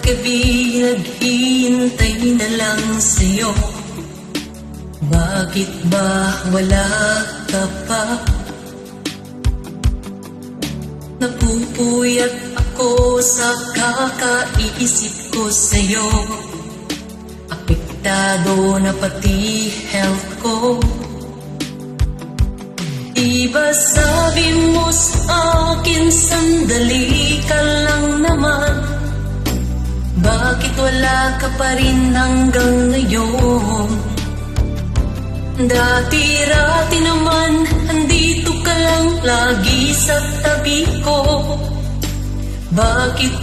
gabi naghihintay na lang sa'yo. Bakit ba wala ka pa? Napupuyat ako sa kakaisip ko sa'yo. Apektado na pati health ko. Diba sabi mo sa akin, sandali ka lang naman? Bakit wala ka pa rin hanggang ngayon? Dati-rati naman, andito ka lang lagi sa tabi ko. Bakit